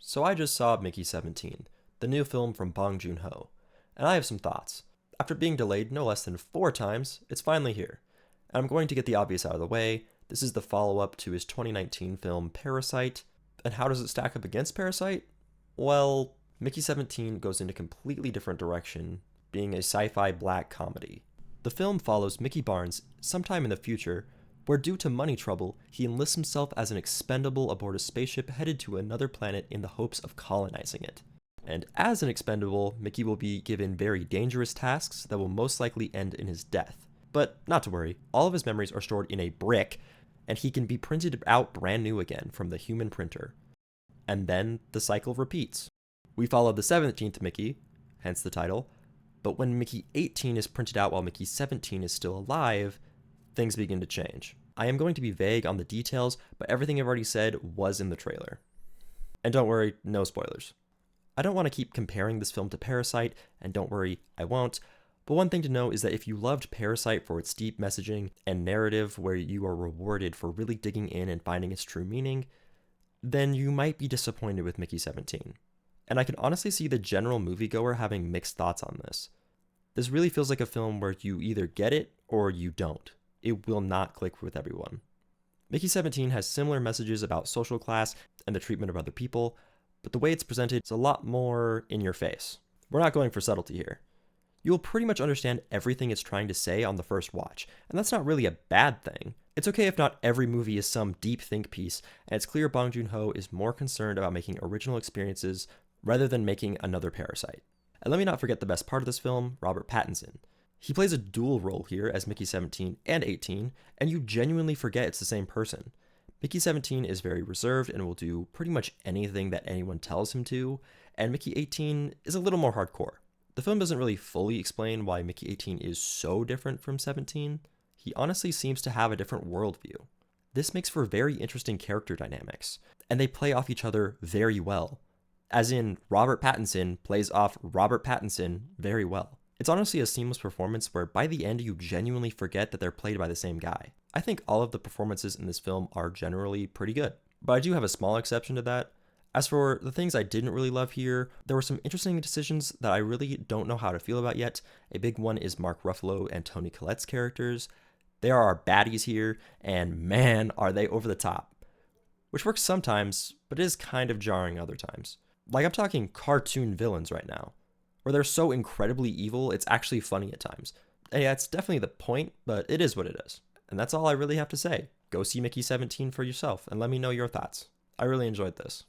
So I just saw Mickey 17, the new film from Bong Joon Ho, and I have some thoughts. After being delayed no less than 4 times, it's finally here. And I'm going to get the obvious out of the way. This is the follow-up to his 2019 film Parasite. And how does it stack up against Parasite? Well, Mickey 17 goes in a completely different direction, being a sci-fi black comedy. The film follows Mickey Barnes sometime in the future, where due to money trouble, he enlists himself as an expendable aboard a spaceship headed to another planet in the hopes of colonizing it. And as an expendable, Mickey will be given very dangerous tasks that will most likely end in his death. But not to worry, all of his memories are stored in a brick, and he can be printed out brand new again from the human printer. And then the cycle repeats. We follow the 17th Mickey, hence the title, but when Mickey 18 is printed out while Mickey 17 is still alive, things begin to change. I am going to be vague on the details, but everything I've already said was in the trailer. And don't worry, no spoilers. I don't want to keep comparing this film to Parasite, and don't worry, I won't, but one thing to know is that if you loved Parasite for its deep messaging and narrative where you are rewarded for really digging in and finding its true meaning, then you might be disappointed with Mickey 17. And I can honestly see the general moviegoer having mixed thoughts on this. This really feels like a film where you either get it or you don't. It will not click with everyone. Mickey 17 has similar messages about social class and the treatment of other people, but the way it's presented is a lot more in your face. We're not going for subtlety here. You will pretty much understand everything it's trying to say on the first watch, and that's not really a bad thing. It's okay if not every movie is some deep think piece, and it's clear Bong Joon Ho is more concerned about making original experiences rather than making another Parasite. And let me not forget the best part of this film, Robert Pattinson. He plays a dual role here as Mickey 17 and 18, and you genuinely forget it's the same person. Mickey 17 is very reserved and will do pretty much anything that anyone tells him to, and Mickey 18 is a little more hardcore. The film doesn't really fully explain why Mickey 18 is so different from 17. He honestly seems to have a different worldview. This makes for very interesting character dynamics, and they play off each other very well. As in, Robert Pattinson plays off Robert Pattinson very well. It's honestly a seamless performance where by the end you genuinely forget that they're played by the same guy. I think all of the performances in this film are generally pretty good, but I do have a small exception to that. As for the things I didn't really love here, there were some interesting decisions that I really don't know how to feel about yet. A big one is Mark Ruffalo and Toni Collette's characters. They are our baddies here, and man, are they over the top. Which works sometimes, but is kind of jarring other times. Like I'm talking cartoon villains right now, where they're so incredibly evil, it's actually funny at times. And yeah, it's definitely the point, but it is what it is. And that's all I really have to say. Go see Mickey 17 for yourself and let me know your thoughts. I really enjoyed this.